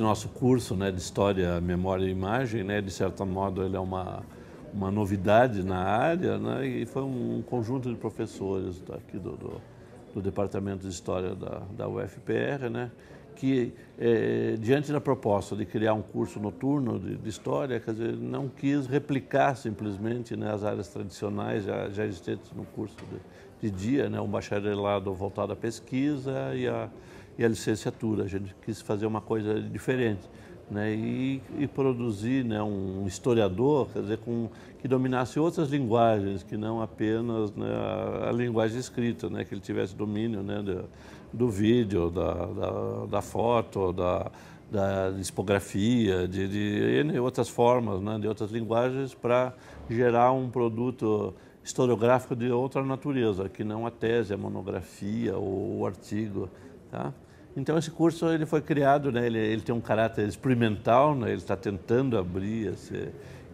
nosso curso, né, de História, Memória e Imagem, né, de certo modo ele é uma novidade na área, né, e foi um conjunto de professores aqui do Departamento de História da UFPR, né, que diante da proposta de criar um curso noturno de História, quer dizer, não quis replicar simplesmente, né, as áreas tradicionais já existentes no curso de dia, né, um bacharelado voltado à pesquisa e a licenciatura. A gente quis fazer uma coisa diferente, né, e produzir, né, um historiador, quer dizer, que dominasse outras linguagens, que não apenas, né, a linguagem escrita, né, que ele tivesse domínio, né, do vídeo, da foto, da discografia, de outras formas, né, de outras linguagens, para gerar um produto historiográfico de outra natureza, que não a tese, a monografia ou o artigo, tá? Então esse curso ele foi criado, né, ele tem um caráter experimental, né, ele está tentando abrir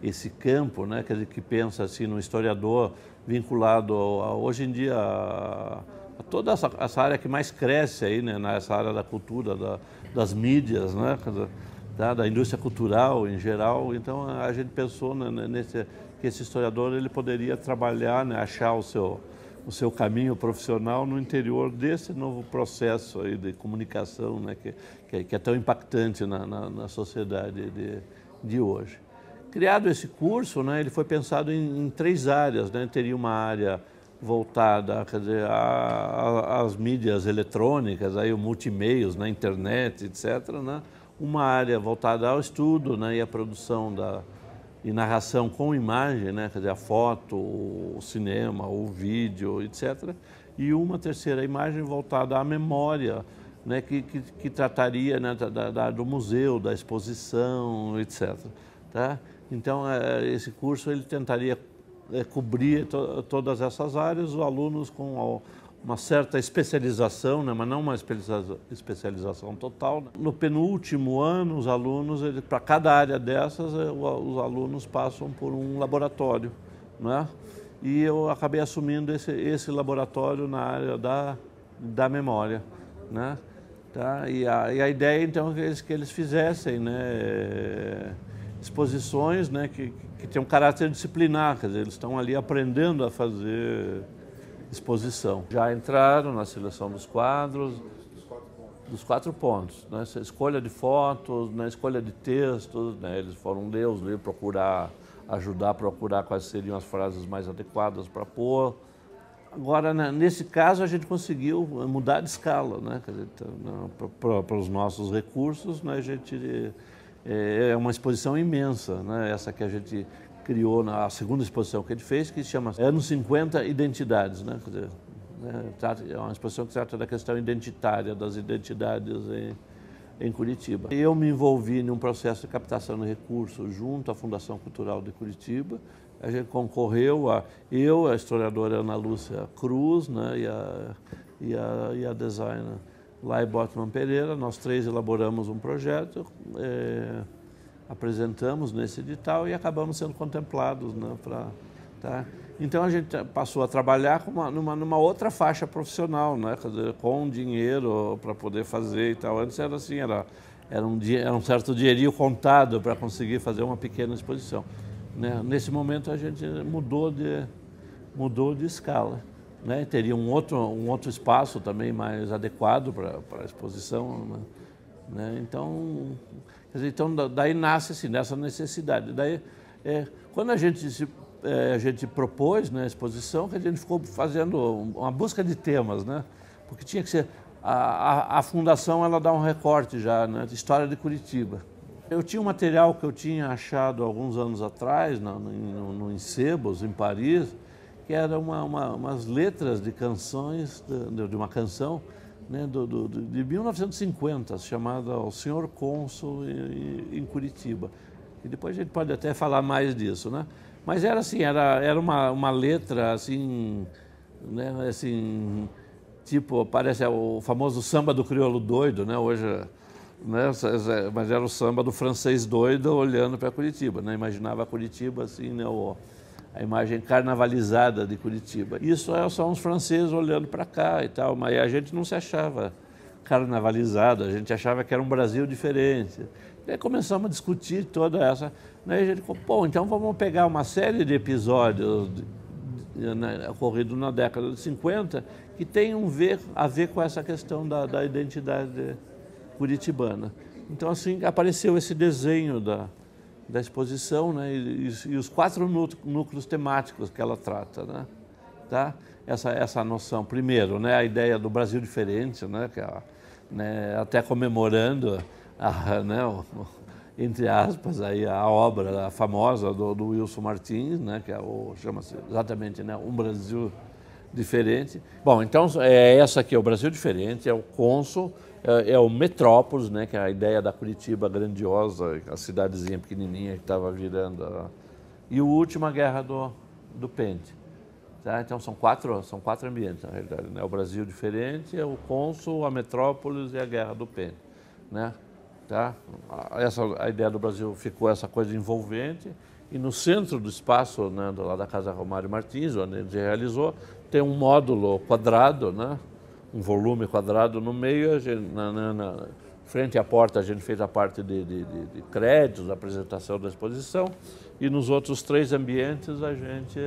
esse campo, né, quer dizer, que pensa assim no historiador vinculado hoje em dia a toda essa área que mais cresce aí, né, nessa área da cultura, das mídias, né, da indústria cultural em geral. Então a gente pensou, né, que esse historiador ele poderia trabalhar, né, achar o seu caminho profissional no interior desse novo processo aí de comunicação, né, que é tão impactante na sociedade de hoje. Criado esse curso, né, ele foi pensado em três áreas, né, teria uma área voltada, quer dizer, às mídias eletrônicas, aí o multimeios, na internet, etc., né, uma área voltada ao estudo, né, e à produção e narração com imagem, né, quer dizer, a foto, o cinema, o vídeo, etc. E uma terceira imagem voltada à memória, né, que trataria, né, do museu, da exposição, etc. Tá? Então, esse curso ele tentaria cobrir todas essas áreas, os alunos com uma certa especialização, né, mas não uma especialização total. No penúltimo ano, os alunos, para cada área dessas, os alunos passam por um laboratório, né? E eu acabei assumindo esse laboratório na área da memória, né? Tá? E a ideia, então, é que eles fizessem, né, exposições, né, que tem um caráter disciplinar, quer dizer, eles estão ali aprendendo a fazer exposição. Já entraram na seleção dos quadros, dos 4 pontos, né? Escolha de fotos, né? Escolha de textos, né? Eles foram ler os livros, ajudar a procurar quais seriam as frases mais adequadas para pôr. Agora, né, nesse caso, a gente conseguiu mudar de escala, né? Quer dizer, para os nossos recursos, né, é uma exposição imensa, né? Essa que a gente criou na segunda exposição que ele fez, que se chama Anos 50 Identidades, né? Quer dizer, é uma exposição que trata da questão identitária, das identidades em Curitiba. Eu me envolvi num processo de captação de recursos junto à Fundação Cultural de Curitiba. A gente concorreu, a historiadora Ana Lúcia Cruz, né, e a designer Lai Botman Pereira. Nós três elaboramos um projeto, apresentamos nesse edital e acabamos sendo contemplados, né, tá? Então a gente passou a trabalhar numa outra faixa profissional, né, quer dizer, com dinheiro para poder fazer e tal. Antes era assim, era um certo dinheirinho contado para conseguir fazer uma pequena exposição, né? Nesse momento a gente mudou de escala, né? Teria um outro espaço também mais adequado para a exposição, né? Então, quer dizer, daí nasce assim, nessa necessidade. Daí, quando a gente propôs, né, a exposição, que a gente ficou fazendo uma busca de temas, né? Porque tinha que ser a fundação, ela dá um recorte já, né, de história de Curitiba. Eu tinha um material que eu tinha achado alguns anos atrás no Encebos, em Paris, que era umas letras de canções de uma canção, né, de 1950, chamada O Senhor Cônsul em Curitiba. E depois a gente pode até falar mais disso, né? Mas era assim, era uma letra assim, né, assim, tipo, parece o famoso samba do crioulo doido, né? Hoje, né, mas era o samba do francês doido olhando para Curitiba, né? Imaginava Curitiba assim, né, a imagem carnavalizada de Curitiba. Isso são os franceses olhando para cá e tal, mas a gente não se achava carnavalizado, a gente achava que era um Brasil diferente. E aí começamos a discutir toda essa... Né, a gente falou, pô, então vamos pegar uma série de episódios ocorridos na década de 50 que tem a ver com essa questão da identidade curitibana. Então, assim, apareceu esse desenho da exposição, né, e os 4 núcleos temáticos que ela trata, né, tá? Essa noção, primeiro, né, a ideia do Brasil diferente, né, que né, até comemorando, né, entre aspas, aí, a obra famosa do Wilson Martins, né, que chama-se exatamente, né, Um Brasil Diferente. Bom, então, essa aqui é o Brasil Diferente, é o cônsul, é o Metrópolis, né, que é a ideia da Curitiba grandiosa, a cidadezinha pequenininha que estava virando. E o último, a Guerra do Pente. Tá? Então, são quatro ambientes, na realidade, né? O Brasil Diferente, é o cônsul, a Metrópolis e a Guerra do Pente. Né? Tá? A ideia do Brasil ficou essa coisa envolvente, e no centro do espaço, né, lá da Casa Romário Martins, onde ele realizou, tem um módulo quadrado, né, um volume quadrado no meio. Frente à porta a gente fez a parte de créditos, apresentação da exposição, e nos outros 3 ambientes a gente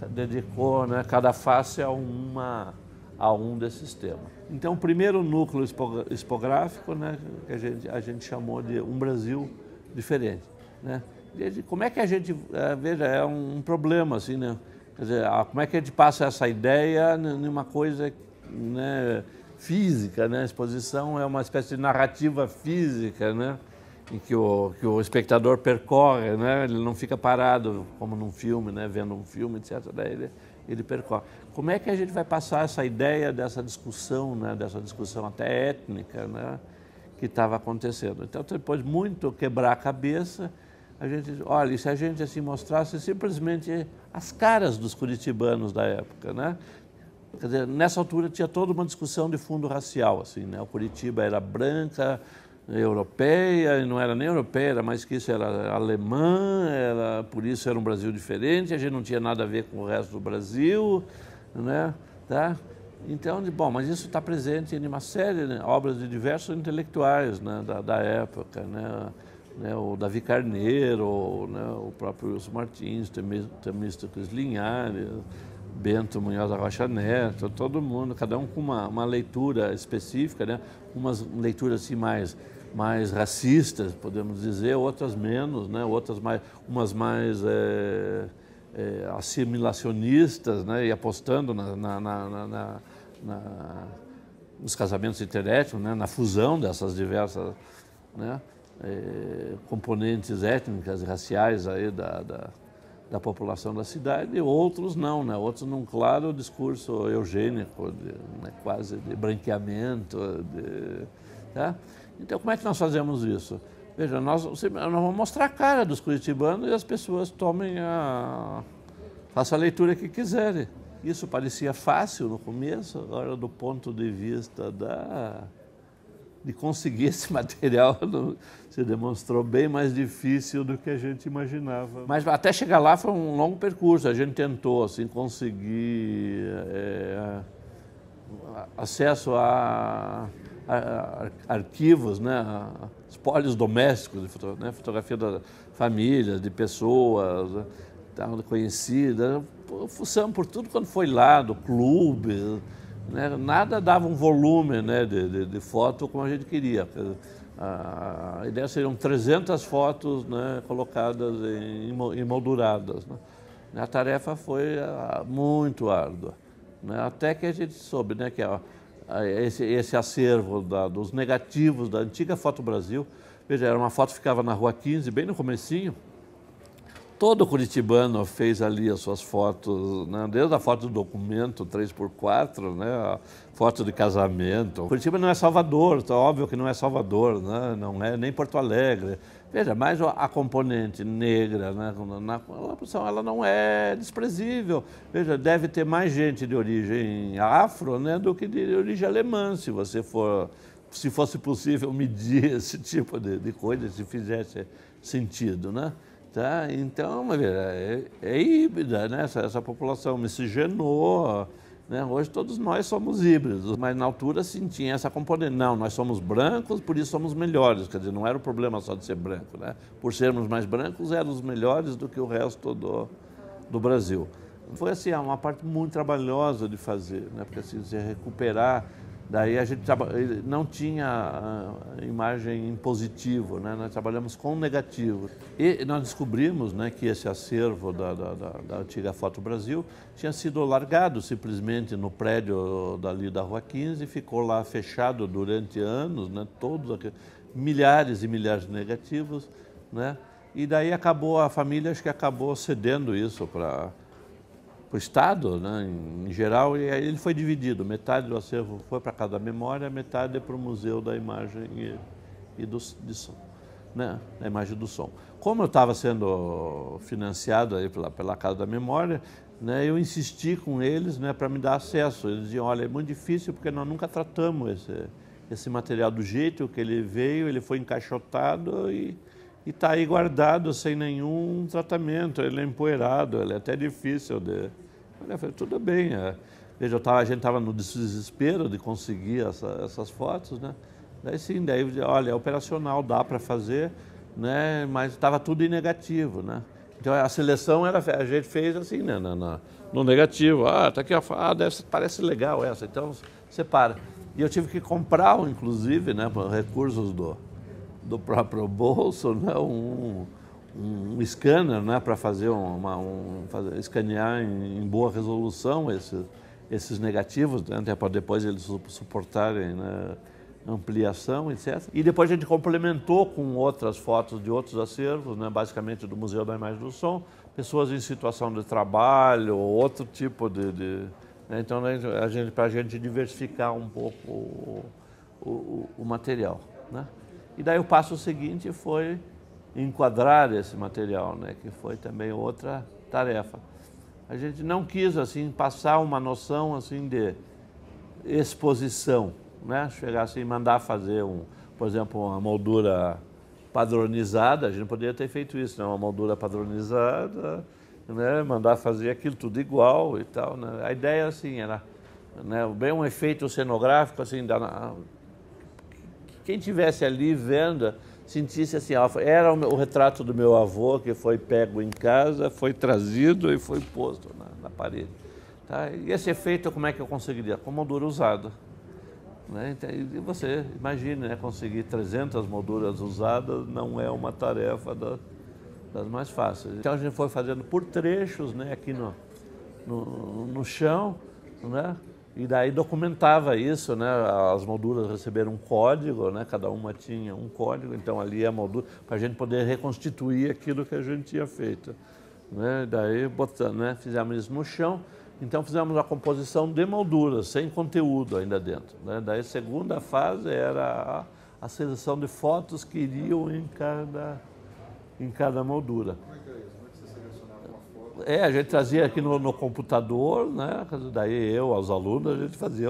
dedicou, né, cada face a um desses temas. Então, o primeiro núcleo expográfico, né, que a gente chamou de Um Brasil Diferente. Né? Como é que a gente, veja, é um problema, assim, né? Quer dizer, como é que a gente passa essa ideia numa coisa, né, física, né? A exposição é uma espécie de narrativa física, né? Em que o espectador percorre, né? Ele não fica parado como num filme, né? Vendo um filme, etc. Daí ele percorre. Como é que a gente vai passar essa ideia dessa discussão, né? Dessa discussão até étnica, né? Que estava acontecendo? Então, depois de muito quebrar a cabeça, a gente, olha, e se a gente assim mostrasse simplesmente as caras dos curitibanos da época, né? Quer dizer, nessa altura tinha toda uma discussão de fundo racial, assim, né? O Curitiba era branca, europeia, e não era nem europeia, era mais que isso, era alemã, por isso era um Brasil diferente, a gente não tinha nada a ver com o resto do Brasil, né? Tá? Então, bom, mas isso está presente em uma série de obras de diversos intelectuais, né, da época, né? O Davi Carneiro, né, o próprio Wilson Martins, Temístocles Linhares, Bento Munhoz da Rocha Neto, todo mundo, cada um com uma leitura específica, né? Umas leituras assim mais racistas, podemos dizer, outras menos, né? Umas mais assimilacionistas, né? E apostando nos casamentos interétnicos, né? Na fusão dessas diversas, né, componentes étnicas e raciais aí da população da cidade, e outros não, né? Outros num claro discurso eugênico, né? Quase de branqueamento. Tá? Então, como é que nós fazemos isso? Veja, nós vamos mostrar a cara dos curitibanos e as pessoas façam a leitura que quiserem. Isso parecia fácil no começo, agora do ponto de vista de conseguir esse material, se demonstrou bem mais difícil do que a gente imaginava. Mas até chegar lá foi um longo percurso. A gente tentou assim, conseguir acesso a arquivos, né, espólios domésticos, né, fotografia das famílias, de pessoas, né, conhecidas. Fuçamos por tudo quando foi lá, do clube, né, nada dava um volume, né, de foto como a gente queria. A ideia seriam 300 fotos, né, colocadas emolduradas. Né. A tarefa foi muito árdua, né, até que a gente soube, né, que esse acervo dos negativos da antiga Foto Brasil, veja, era uma foto que ficava na Rua 15, bem no comecinho. Todo curitibano fez ali as suas fotos, né? Desde a foto do documento 3x4, né? A foto de casamento. Curitiba não é Salvador, tá óbvio que não é Salvador, né? Não é nem Porto Alegre. Veja, mas a componente negra, né? Ela não é desprezível. Veja, deve ter mais gente de origem afro, né, do que de origem alemã, se fosse possível medir esse tipo de coisa, se fizesse sentido, né? Tá? Então, é híbrida, né? Essa população miscigenou, né? Hoje todos nós somos híbridos, mas na altura sim tinha essa componente. Não, nós somos brancos, por isso somos melhores. Quer dizer, não era o problema só de ser branco, né? Por sermos mais brancos, éramos melhores do que o resto do Brasil. Foi assim, uma parte muito trabalhosa de fazer, né? Porque assim, você recuperar, daí a gente não tinha imagem em positivo, né? Nós trabalhamos com negativo. E nós descobrimos, né, que esse acervo da antiga Foto Brasil tinha sido largado simplesmente no prédio dali da Rua 15 e ficou lá fechado durante anos, né? Todos aqueles, milhares e milhares de negativos, né? E daí a família acho que acabou cedendo isso para o Estado, né, em geral, e aí ele foi dividido. Metade do acervo foi para a Casa da Memória, metade para o Museu da Imagem de Som, né, da Imagem do Som. Como eu estava sendo financiado aí pela Casa da Memória, né, eu insisti com eles, né, para me dar acesso. Eles diziam, olha, é muito difícil porque nós nunca tratamos esse material do jeito que ele veio, ele foi encaixotado e está aí guardado sem nenhum tratamento, ele é empoeirado, ele é até difícil de... Eu falei, tudo bem. Veja, a gente estava no desespero de conseguir essas fotos, né? Daí sim, olha, é operacional, dá para fazer, né? Mas estava tudo em negativo, né? Então a seleção a gente fez assim, né? No negativo, tá aqui, parece legal essa, então separa. E eu tive que comprar, inclusive, né, recursos do próprio bolso, né, um scanner, né, para fazer escanear em boa resolução esses negativos, né, até para depois eles suportarem, né, ampliação, etc. E depois a gente complementou com outras fotos de outros acervos, né, basicamente do Museu da Imagem do Som, pessoas em situação de trabalho, outro tipo né, então para a gente diversificar um pouco o material, né? E daí o passo seguinte foi enquadrar esse material, né, que foi também outra tarefa. A gente não quis assim passar uma noção assim de exposição, né, chegar assim, mandar fazer por exemplo, uma moldura padronizada. A gente poderia ter feito isso, né, uma moldura padronizada, né, mandar fazer aquilo tudo igual e tal, né. A ideia assim era, né, bem um efeito cenográfico assim quem estivesse ali vendo, sentisse assim, era o retrato do meu avô que foi pego em casa, foi trazido e foi posto na parede. Tá? E esse efeito, como é que eu conseguiria? Com moldura usada. Né? Então, e você imagine, né, conseguir 300 molduras usadas não é uma tarefa das mais fáceis. Então a gente foi fazendo por trechos, né, aqui no chão, né? E daí documentava isso, né? As molduras receberam um código, né? Cada uma tinha um código, então ali a moldura, para a gente poder reconstituir aquilo que a gente tinha feito. Né? Daí né? Fizemos isso no chão, então fizemos a composição de molduras, sem conteúdo ainda dentro. Né? Daí a segunda fase era a seleção de fotos que iriam em cada moldura. A gente trazia aqui no computador, né? Daí os alunos, a gente fazia,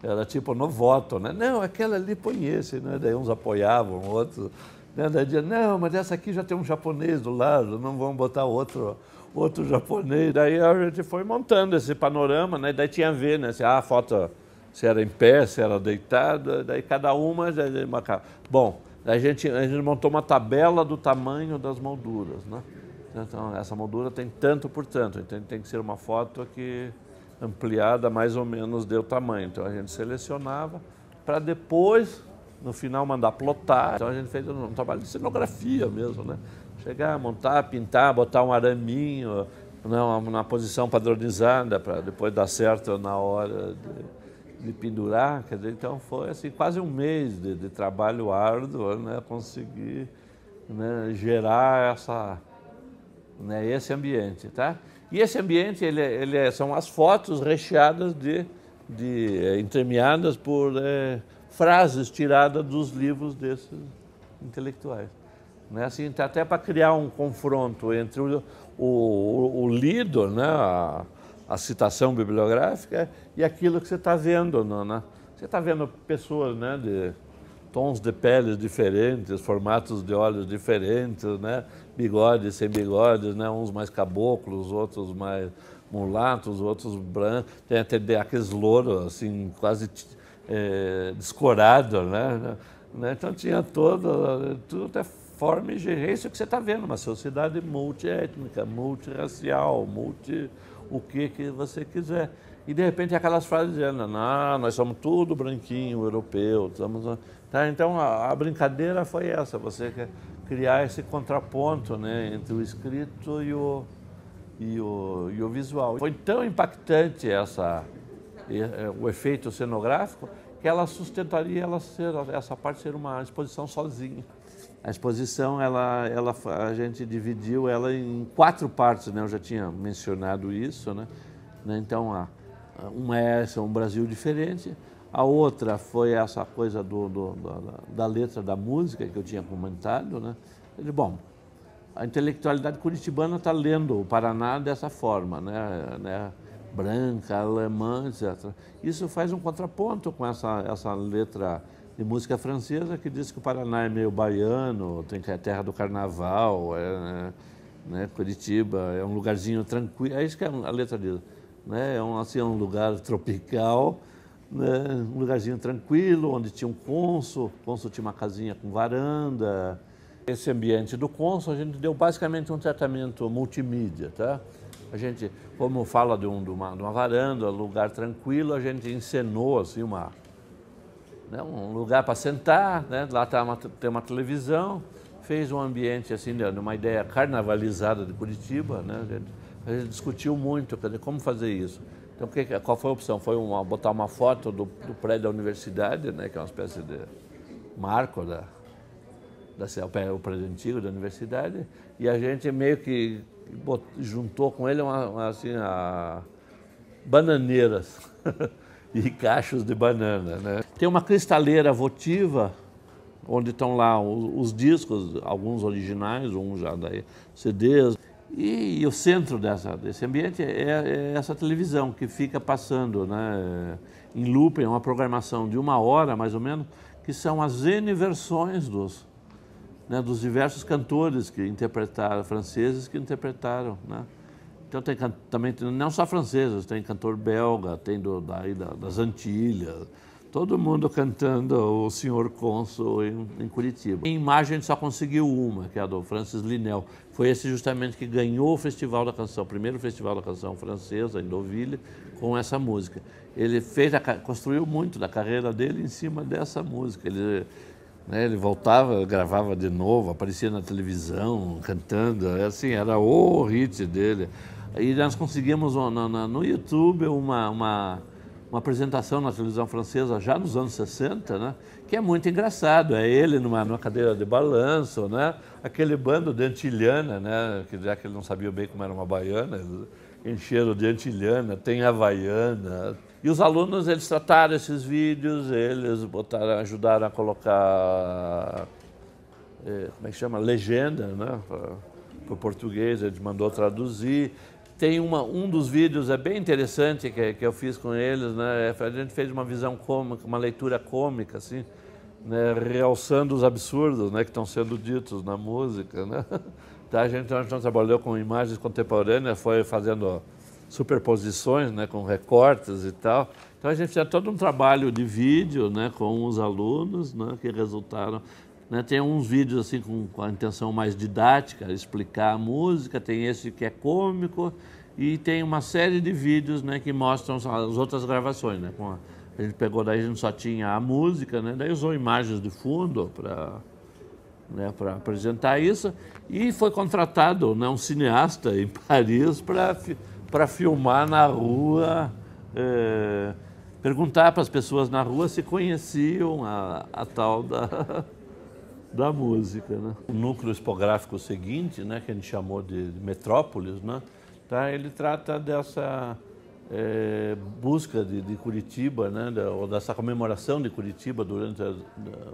era tipo no voto, né? Não, aquela ali põe esse, né? Daí uns apoiavam, outros, né? Daí dizia, não, mas essa aqui já tem um japonês do lado, não vamos botar outro japonês. Daí a gente foi montando esse panorama, né? Daí tinha a ver, né? A foto, se era em pé, se era deitada, daí cada uma já marcava. Bom, daí a gente montou uma tabela do tamanho das molduras, né? Então, essa moldura tem tanto por tanto, então tem que ser uma foto que ampliada mais ou menos deu tamanho. Então a gente selecionava para depois, no final, mandar plotar. Então a gente fez um trabalho de cenografia mesmo, né? Chegar, montar, pintar, botar um araminho, né, uma posição padronizada para depois dar certo na hora de pendurar. Quer dizer, então foi assim, quase um mês de trabalho árduo, né? Conseguir, né, gerar né, esse ambiente, tá? E esse ambiente, são as fotos recheadas entremeadas por frases tiradas dos livros desses intelectuais. Né? Assim, até para criar um confronto entre o lido, né, a citação bibliográfica, e aquilo que você está vendo. Né? Você está vendo pessoas, né, de tons de peles diferentes, formatos de olhos diferentes, né? Bigodes sem bigodes, né? Uns mais caboclos, outros mulatos, outros brancos, tem até aqueles louros assim, quase descorados, né? Então tinha tudo é forma e gênero. É isso que você está vendo, uma sociedade multiétnica, multirracial, o que você quiser. E de repente aquelas frases dizendo, não, nós somos tudo branquinho, europeu, tá? Então a brincadeira foi essa, você quer criar esse contraponto, né, entre o escrito e o visual. Foi tão impactante o efeito cenográfico que ela sustentaria essa parte ser uma exposição sozinha. A exposição, a gente dividiu ela em 4 partes, né? Eu já tinha mencionado isso, né? Então, uma é um Brasil diferente, a outra foi essa coisa da letra da música que eu tinha comentado, né? Bom, a intelectualidade curitibana está lendo o Paraná dessa forma, né? Branca, alemã, etc. Isso faz um contraponto com essa letra de música francesa que diz que o Paraná é meio baiano, tem que é a terra do carnaval, né? Curitiba é um lugarzinho tranquilo, é isso que a letra diz, né? É um lugar tropical, né? Um lugarzinho tranquilo, onde tinha um cônsul, o cônsul tinha uma casinha com varanda. Esse ambiente do cônsul a gente deu basicamente um tratamento multimídia, tá? A gente, como fala de uma varanda, lugar tranquilo, a gente encenou assim um lugar para sentar, né? Lá tem uma televisão, fez um ambiente assim, de uma ideia carnavalizada de Curitiba, né? A gente discutiu muito, quer dizer, como fazer isso. Então, qual foi a opção? Foi botar uma foto do prédio da universidade, né? Que é uma espécie de marco o prédio antigo da universidade, e a gente meio que juntou com ele bananeiras e cachos de banana, né? Tem uma cristaleira votiva, onde estão lá os discos, alguns originais, uns já daí, CDs, e o centro desse ambiente é essa televisão que fica passando, né, em looping, uma programação de 1 hora, mais ou menos, que são as N versões dos diversos cantores que interpretaram, franceses que interpretaram, né? Então também não só franceses, tem cantor belga, tem das Antilhas, todo mundo cantando o Senhor Cônsul em Curitiba. Em imagem a gente só conseguiu uma, que é a do Francis Linel. Foi esse justamente que ganhou o Festival da Canção, o primeiro Festival da Canção francesa, em Deauville, com essa música. Ele construiu muito da carreira dele em cima dessa música. Ele voltava, gravava de novo, aparecia na televisão, cantando, assim, era o hit dele. E nós conseguimos no YouTube uma apresentação na televisão francesa já nos anos 60, né, que é muito engraçado. É ele numa cadeira de balanço, né, aquele bando de antilhana, né, que já que ele não sabia bem como era uma baiana, eles encheram de antilhana, tem havaiana. E os alunos, eles trataram esses vídeos, eles ajudaram a colocar, como é que chama, legenda, né, para o português, a gente mandou traduzir. Tem um dos vídeos, é bem interessante, que eu fiz com eles, né, a gente fez uma visão cômica, uma leitura cômica, assim, né, realçando os absurdos, né, que estão sendo ditos na música, né. Tá, a gente trabalhou com imagens contemporâneas, foi fazendo superposições, né, com recortes e tal. Então a gente fez todo um trabalho de vídeo, né, com os alunos, né, que resultaram, né, tem uns vídeos assim com a intenção mais didática, explicar a música, tem esse que é cômico e tem uma série de vídeos, né, que mostram as outras gravações, né, a gente pegou, daí a gente só tinha a música, né, daí usou imagens de fundo para apresentar isso, e foi contratado, né, um cineasta em Paris para filmar na rua, perguntar para as pessoas na rua se conheciam a tal da música, né? O núcleo expográfico seguinte, né, que a gente chamou de Metrópolis, né, tá, ele trata dessa busca de Curitiba, né, ou dessa comemoração de Curitiba durante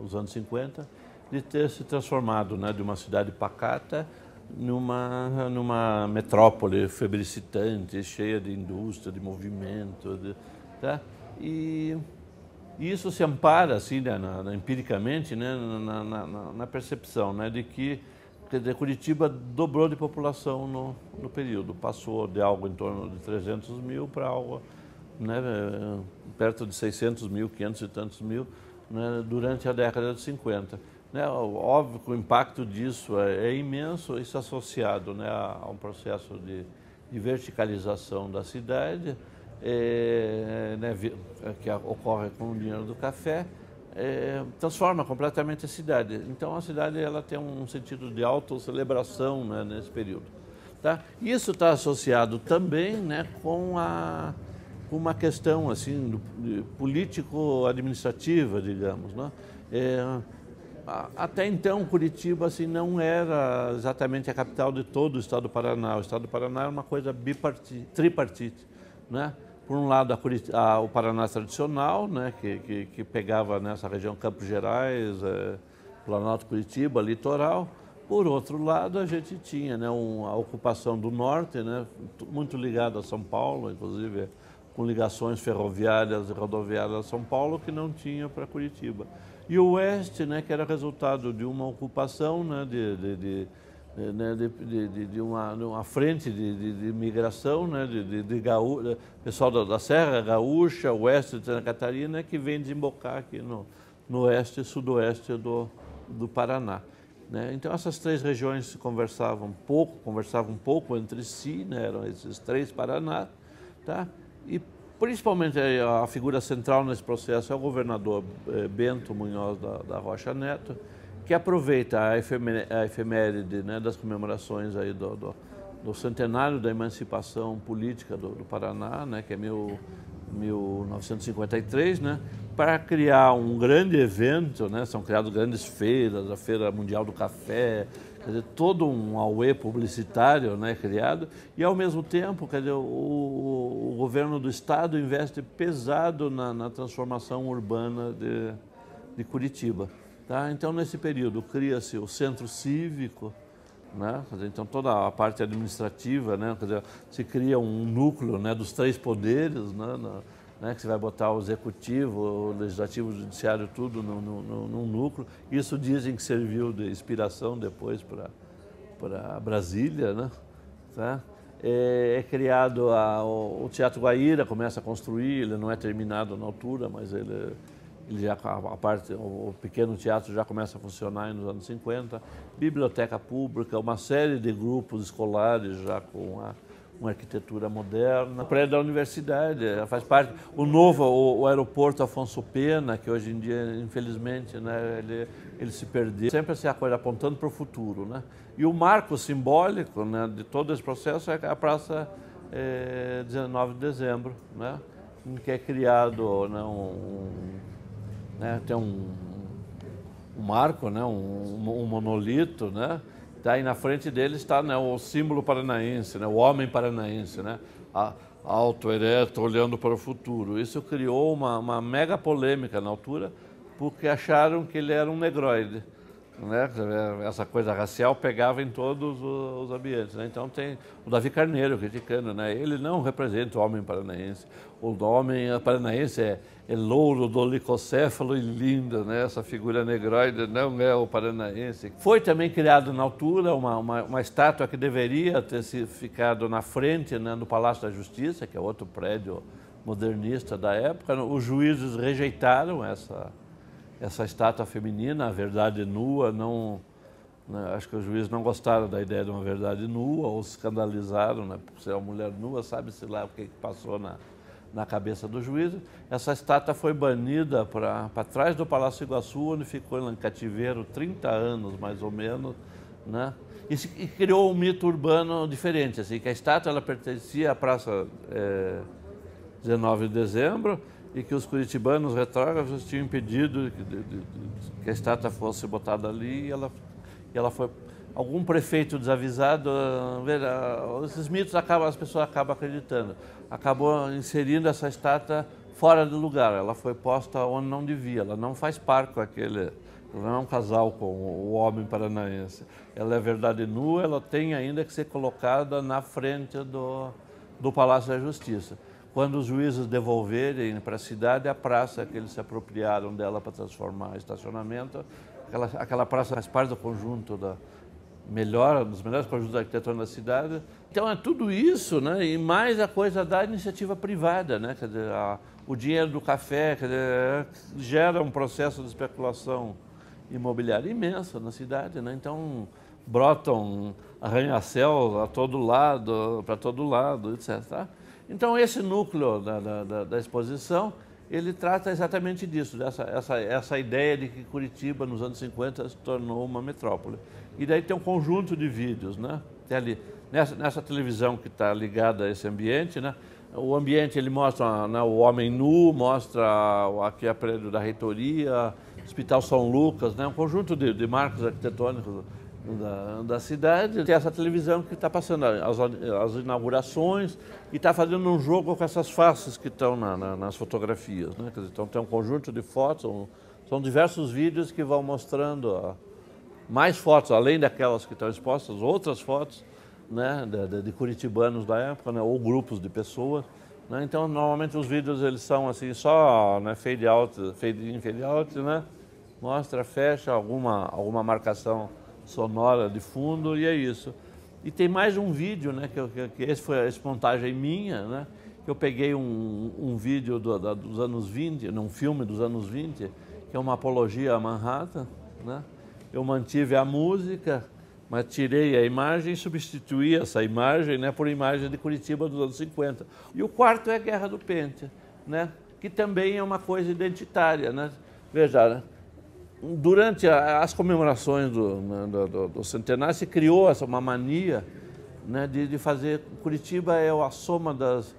os anos 50, de ter se transformado, né, de uma cidade pacata numa metrópole febricitante, cheia de indústria, de movimento, tá? E isso se ampara assim, né, empiricamente, né, na percepção, né, de que Quer dizer, Curitiba dobrou de população no período, passou de algo em torno de 300 mil para algo, né, perto de 600 mil, 500 e tantos mil, né, durante a década de 50. Né, óbvio que o impacto disso é imenso, isso associado, né, a um processo de verticalização da cidade, né, que ocorre com o dinheiro do café, transforma completamente a cidade. Então a cidade ela tem um sentido de autocelebração, né, nesse período. Tá? Isso está associado também, né, com uma questão assim, político-administrativa, digamos. Né? Até então, Curitiba assim, não era exatamente a capital de todo o estado do Paraná. O estado do Paraná era uma coisa tripartite. Né? Por um lado, o Paraná tradicional, né? que pegava nessa região Campos Gerais, Planalto, Curitiba, litoral. Por outro lado, a gente tinha, né, a ocupação do norte, né, muito ligada a São Paulo, inclusive com ligações ferroviárias e rodoviárias a São Paulo, que não tinha para Curitiba. E o oeste, né, que era resultado de uma ocupação, né, de uma frente de migração, né, pessoal da Serra Gaúcha, oeste de Santa Catarina, que vem desembocar aqui no oeste e sudoeste do Paraná. Né? Então essas três regiões conversavam um pouco entre si, né? Eram esses três Paraná, tá? E principalmente a figura central nesse processo é o governador Bento Munhoz da Rocha Neto, que aproveita a efeméride, né, das comemorações aí do centenário da emancipação política do Paraná, né, que é 1953, né, para criar um grande evento, né, são criadas grandes feiras, a Feira Mundial do Café, quer dizer, todo um auê publicitário, né, criado, e ao mesmo tempo, quer dizer, o governo do estado investe pesado na transformação urbana de Curitiba. Tá? Então, nesse período, cria-se o centro cívico, né? Quer dizer, então toda a parte administrativa, né? Quer dizer, se cria um núcleo, né, dos três poderes, né, que você vai botar o executivo, o legislativo, o judiciário, tudo num núcleo. Isso dizem que serviu de inspiração depois para Brasília. Né? Tá? É criado o Teatro Guaíra, começa a construir, ele não é terminado na altura, mas ele já, o pequeno teatro já começa a funcionar nos anos 50, biblioteca pública, uma série de grupos escolares já com uma arquitetura moderna. O prédio da universidade faz parte. O aeroporto Afonso Pena, que hoje em dia, infelizmente, né, ele se perdeu. Sempre essa coisa apontando para o futuro. Né? E o marco simbólico, né, de todo esse processo é a Praça 19 de Dezembro, né, em que é criado, né, tem um marco, né, um monolito, né, tá, e na frente dele está, né, o símbolo paranaense, né, o homem paranaense, né, alto, ereto, olhando para o futuro. Isso criou uma mega polêmica na altura, porque acharam que ele era um negroide. Né? Essa coisa racial pegava em todos os ambientes. Né? Então tem o Davi Carneiro criticando, né? Ele não representa o homem paranaense. O homem paranaense é louro, dolicocéfalo e lindo, né? Essa figura negroide não é o paranaense. Foi também criado na altura uma estátua que deveria ter ficado na frente, né, no Palácio da Justiça, que é outro prédio modernista da época. Os juízes rejeitaram essa estátua feminina, a verdade nua, né, acho que os juízes não gostaram da ideia de uma verdade nua, ou se escandalizaram, né, por ser uma mulher nua, sabe-se lá o que passou na cabeça do juiz. Essa estátua foi banida para trás do Palácio Iguaçu, onde ficou em cativeiro 30 anos, mais ou menos, né, e criou um mito urbano diferente, assim, que a estátua ela pertencia à Praça 19 de Dezembro, e que os curitibanos retrógrados tinham impedido que a estátua fosse botada ali, e ela foi. Algum prefeito desavisado, esses mitos as pessoas acabam acreditando. Acabou inserindo essa estátua fora do lugar, ela foi posta onde não devia, ela não faz par com ela não é um casal com o homem paranaense. Ela é verdade nua, ela tem ainda que ser colocada na frente do Palácio da Justiça. Quando os juízes devolverem para a cidade a praça que eles se apropriaram dela para transformar em estacionamento, aquela praça faz parte do conjunto melhor, dos melhores conjuntos arquitetônicos da cidade. Então é tudo isso, né? E mais a coisa da iniciativa privada, né? Quer dizer, o dinheiro do café, quer dizer, gera um processo de especulação imobiliária imensa na cidade, né? Então brotam arranha-céus a todo lado, para todo lado, etc. Tá? Então esse núcleo da exposição, ele trata exatamente disso, essa ideia de que Curitiba nos anos 50 se tornou uma metrópole. E daí tem um conjunto de vídeos, né? Tem ali, nessa televisão que está ligada a esse ambiente, né? O ambiente ele mostra, né, o homem nu, mostra aqui a prédio da reitoria, Hospital São Lucas, né? Um conjunto de marcos arquitetônicos da cidade. Tem essa televisão que está passando as inaugurações e está fazendo um jogo com essas faces que estão nas fotografias, né? Quer dizer, então tem um conjunto de fotos, são diversos vídeos que vão mostrando mais fotos, além daquelas que estão expostas, outras fotos, né, de curitibanos da época, né, ou grupos de pessoas. Né? Então, normalmente os vídeos eles são assim, só, né, fade out, fade in, fade out, né? Mostra, fecha, alguma marcação sonora de fundo e é isso. E tem mais um vídeo, né, que esse foi a montagem minha, né, que eu peguei um vídeo dos anos 20, um filme dos anos 20, que é uma apologia a Manhattan, né? Eu mantive a música, mas tirei a imagem e substituí essa imagem, né, por imagem de Curitiba dos anos 50. E o quarto é a Guerra do Pente, né, que também é uma coisa identitária, né? Veja, né? Durante as comemorações do centenário se criou uma mania, né, de fazer... Curitiba é a soma das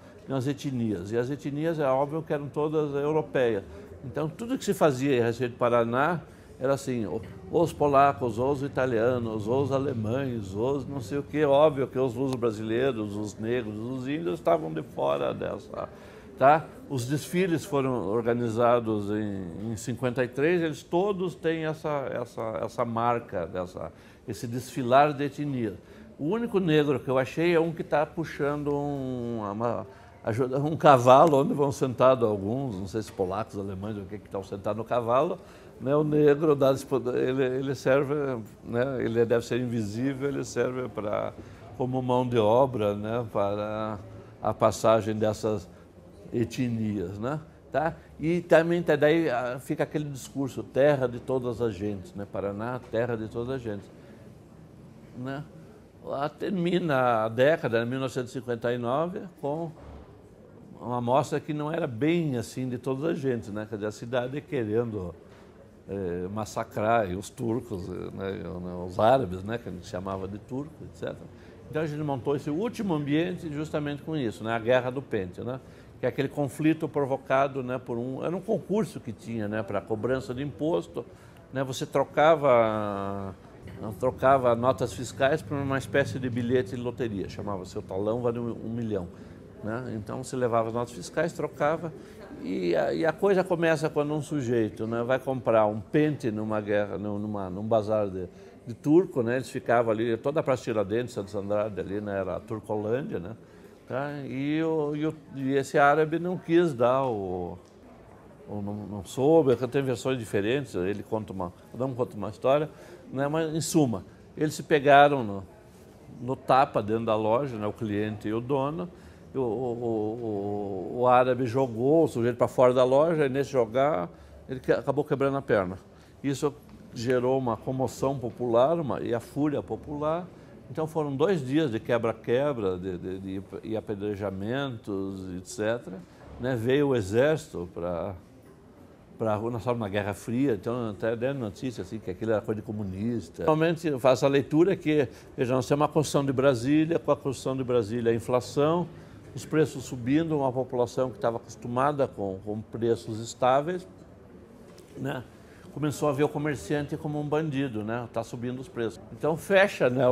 etnias, e as etnias, é óbvio que eram todas europeias. Então, tudo que se fazia a respeito do Paraná era assim, os polacos, os italianos, os alemães, os não sei o quê. Óbvio que os luso-brasileiros, os negros, os índios estavam de fora dessa... Tá? Os desfiles foram organizados em 53, eles todos têm essa marca, esse desfilar de etnia. O único negro que eu achei é um que está puxando um cavalo, onde vão sentados alguns, não sei se polacos, alemães, o que estão sentados no cavalo. Né, o negro, ele serve, né, ele deve ser invisível, ele serve como mão de obra, né, para a passagem dessas etnias, né? Tá? E também daí fica aquele discurso, terra de todas as gentes, né? Paraná, terra de todas as gentes. Né? Lá termina a década, 1959, com uma amostra que não era bem assim de todas as gentes, né? Quer dizer, a cidade querendo massacrar os turcos, né? Os árabes, né? Que a gente chamava de turco, etc. Então a gente montou esse último ambiente justamente com isso, né? A Guerra do Pente, né? Que é aquele conflito provocado, né, era um concurso que tinha, né, para cobrança de imposto, né? Você trocava notas fiscais por uma espécie de bilhete de loteria, chamava-se o talão vale 1 milhão. Né? Então você levava as notas fiscais, trocava, e a coisa começa quando um sujeito, né, vai comprar um pente num bazar de turco, né? Eles ficavam ali, toda a Praça Tiradentes, Santos Andrade ali, né, era a Turcolândia, né? Tá? E esse árabe não quis dar não soube, tem versões diferentes, cada um conta uma história, né? Mas em suma, eles se pegaram no tapa dentro da loja, né? O cliente e o dono. O árabe jogou o sujeito para fora da loja e nesse jogar ele acabou quebrando a perna. Isso gerou uma comoção popular e a fúria popular. Então foram 2 dias de quebra-quebra e apedrejamentos, etc. Né? Veio o exército para nós estávamos na Guerra Fria, então até deram notícia assim, que aquilo era coisa de comunista. Normalmente eu faço a leitura que, veja, nós temos uma construção de Brasília, com a construção de Brasília a inflação, os preços subindo, uma população que estava acostumada com preços estáveis, né? Começou a ver o comerciante como um bandido, né? Está subindo os preços. Então fecha, né,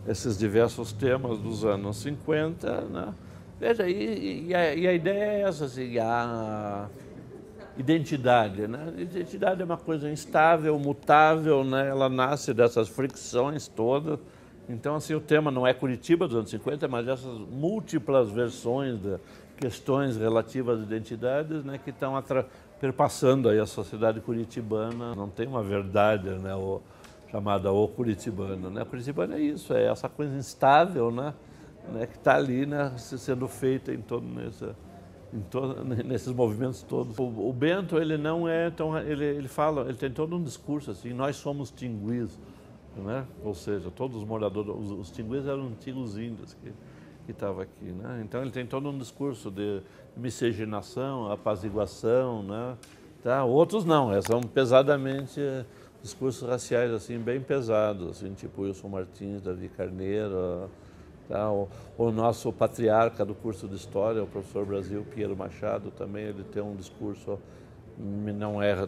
esses diversos temas dos anos 50, né? Veja, e a ideia é essa, assim, a identidade, né? Identidade é uma coisa instável, mutável, né? Ela nasce dessas fricções todas. Então, assim, o tema não é Curitiba dos anos 50, mas essas múltiplas versões de questões relativas às identidades, né, que estão perpassando aí a sociedade curitibana. Não tem uma verdade, né, chamada O Curitibano, né? O Curitibano é isso, é essa coisa instável, né? Que está ali, né? Sendo feita nesses movimentos todos. O Bento, ele não é tão... Ele fala, ele tem todo um discurso assim, nós somos tinguis, né? Ou seja, todos os moradores, os tinguis eram antigos índios que estavam aqui, né? Então ele tem todo um discurso de miscigenação, apaziguação, né? Tá? Outros não, são pesadamente discursos raciais assim, bem pesados, assim, tipo Wilson Martins, Davi Carneiro, tá? O nosso patriarca do curso de História, o professor Brasil Piero Machado, também ele tem um discurso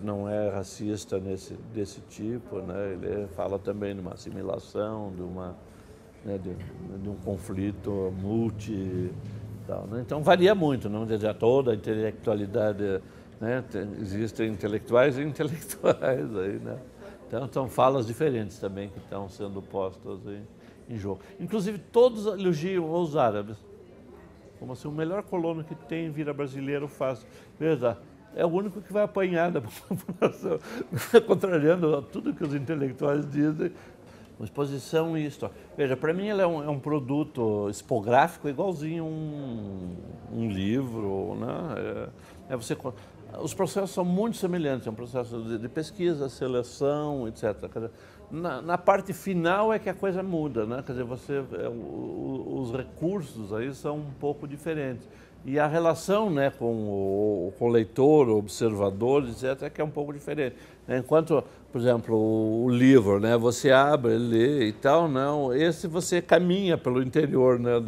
não é racista desse tipo, né? Ele fala também de uma assimilação, de um conflito tal, né? Então varia muito, não dizer toda a intelectualidade, né? Existem intelectuais e intelectuais aí, né? Então são falas diferentes também que estão sendo postas em jogo. Inclusive todos elogiam os árabes, como assim o melhor colono que tem vira brasileiro fácil. Veja, é o único que vai apanhar da população, contrariando tudo que os intelectuais dizem. Uma exposição e história. Veja, para mim ela é um produto expográfico igualzinho um livro, né? Os processos são muito semelhantes, é um processo de pesquisa, seleção, etc. Na parte final é que a coisa muda, né? Quer dizer, os recursos aí são um pouco diferentes. E a relação, né, com o leitor, o observador, etc., é que é um pouco diferente. Enquanto, por exemplo, o livro, né, você abre, lê e tal, não, esse você caminha pelo interior, né,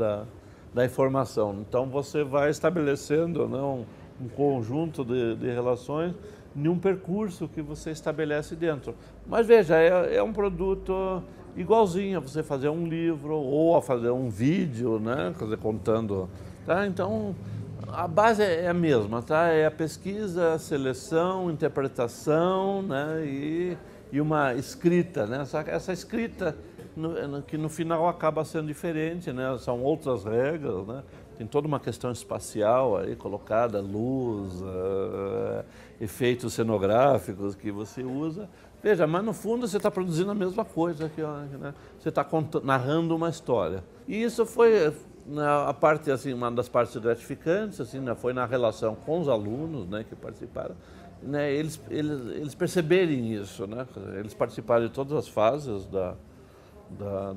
da informação. Então você vai estabelecendo, né, um conjunto de relações em um percurso que você estabelece dentro. Mas veja, é um produto igualzinho a você fazer um livro ou a fazer um vídeo, né, quer dizer, contando. Tá? Então, a base é a mesma, tá? É a pesquisa, a seleção, interpretação, né? E uma escrita, né? Essa escrita que no final acaba sendo diferente, né? São outras regras, né? Tem toda uma questão espacial aí colocada, luz, efeitos cenográficos que você usa. Veja, mas no fundo você está produzindo a mesma coisa, né? Você está narrando uma história. E isso foi a parte, assim, uma das partes gratificantes, assim, né, foi na relação com os alunos, né, que participaram, né, eles perceberem isso, né, eles participaram de todas as fases da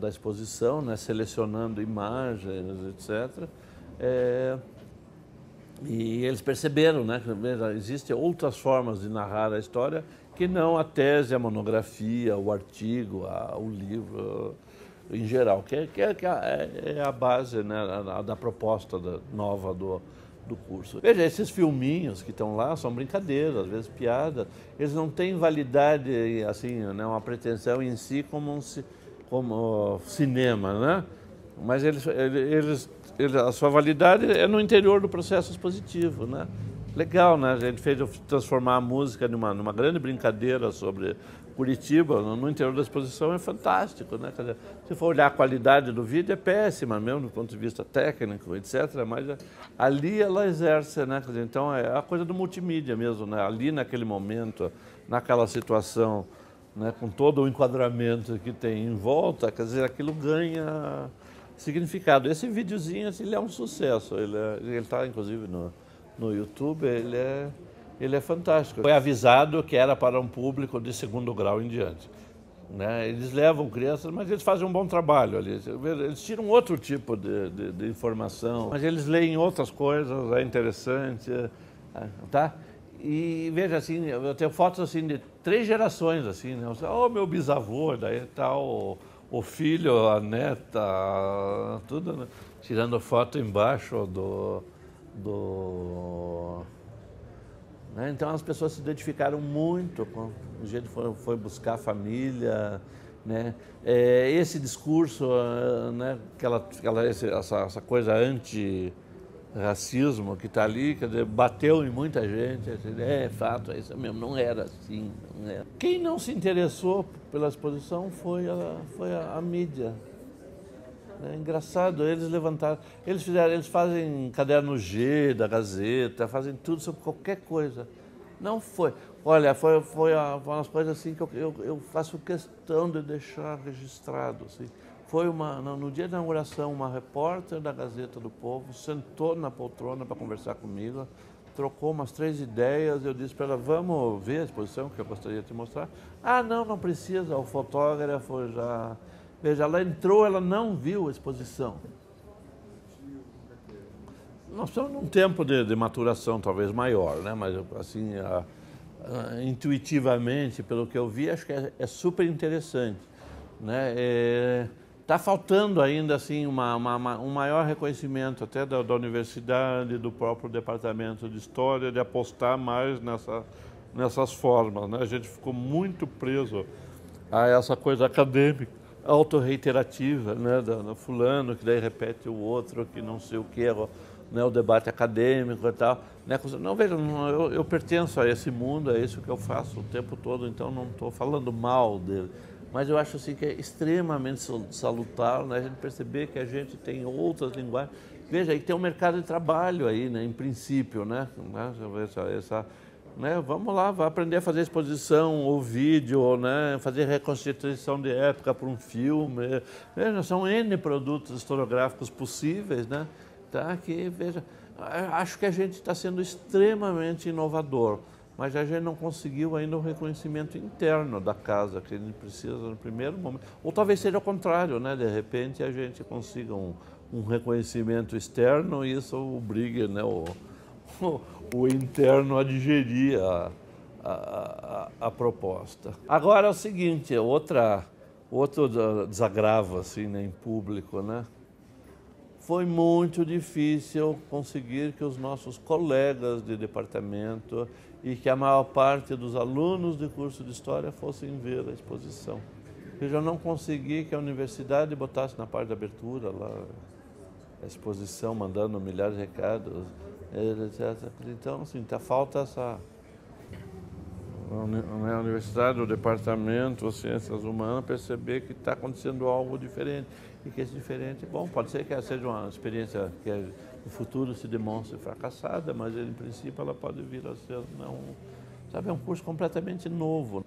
exposição, né, selecionando imagens, etc. E eles perceberam, né, que existem outras formas de narrar a história que não a tese, a monografia, o artigo, o livro em geral, que é a base, né, da proposta nova do curso. Veja, esses filminhos que estão lá são brincadeiras, às vezes piadas, eles não têm validade, assim, né, uma pretensão em si como cinema, né? Mas a sua validade é no interior do processo expositivo, né? Legal, né? A gente fez transformar a música numa grande brincadeira sobre Curitiba, no interior da exposição, é fantástico, né? Quer dizer, se for olhar a qualidade do vídeo, é péssima mesmo, do ponto de vista técnico, etc., mas ali ela exerce, né? Quer dizer, então é a coisa do multimídia mesmo, né? Ali naquele momento, naquela situação, né? Com todo o enquadramento que tem em volta, quer dizer, aquilo ganha significado. Esse videozinho, assim, ele é um sucesso, ele está inclusive no YouTube, ele é fantástico. Foi avisado que era para um público de segundo grau em diante, né? Eles levam crianças, mas eles fazem um bom trabalho ali. Eles tiram outro tipo de informação, mas eles leem outras coisas, é interessante, tá? E veja, assim, eu tenho fotos assim de 3 gerações, assim, né? Oh, meu bisavô, daí tal, o filho, a neta, tudo, né? Tirando foto embaixo né? Então as pessoas se identificaram muito com o jeito que foi buscar a família, né? Esse discurso, né? Essa coisa anti-racismo que está ali, quer dizer, bateu em muita gente. É fato, é isso mesmo, não era assim. Não era. Quem não se interessou pela exposição foi a mídia. É engraçado, eles levantaram, eles fazem caderno G da Gazeta, fazem tudo sobre qualquer coisa. Não foi. Olha, foi uma das coisas assim que eu faço questão de deixar registrado. Assim. Foi no dia da inauguração, uma repórter da Gazeta do Povo sentou na poltrona para conversar comigo, trocou umas 3 ideias, eu disse para ela, vamos ver a exposição que eu gostaria de te mostrar. Ah, não precisa, o fotógrafo já... Veja, ela entrou, ela não viu a exposição. Nós precisamos de um tempo de maturação talvez maior, né? Mas assim, intuitivamente, pelo que eu vi, acho que é super interessante, né? Tá faltando ainda assim um maior reconhecimento até da universidade, do próprio departamento de história, de apostar mais nessas formas, né? A gente ficou muito preso a essa coisa acadêmica, autorreiterativa, né? Do fulano que daí repete o outro, que não sei o que, né, o debate acadêmico e tal. Né? Não, veja, eu pertenço a esse mundo, é isso que eu faço o tempo todo, então não estou falando mal dele. Mas eu acho assim que é extremamente salutar, né, a gente perceber que a gente tem outras linguagens. Veja, aí tem um mercado de trabalho aí, né, em princípio, né? Né, vamos lá, vai aprender a fazer exposição, ou vídeo, né, fazer reconstituição de época para um filme. Veja, são N produtos historiográficos possíveis, né? Tá, que, veja, acho que a gente está sendo extremamente inovador, mas a gente não conseguiu ainda o reconhecimento interno da casa que a gente precisa no primeiro momento. Ou talvez seja o contrário, né? De repente a gente consiga um reconhecimento externo e isso obrigue, né, o interno a digerir a proposta. Agora é o seguinte, outro desagravo assim, né, em público, né? Foi muito difícil conseguir que os nossos colegas de departamento e que a maior parte dos alunos de curso de História fossem ver a exposição. Eu já não consegui que a universidade botasse na parte da abertura lá a exposição, mandando milhares de recados, etc. Então, assim, falta essa... A universidade, o departamento, as ciências humanas, perceber que está acontecendo algo diferente. E que esse diferente, bom, pode ser que seja uma experiência que no futuro se demonstre fracassada, mas em princípio ela pode vir a ser um curso completamente novo.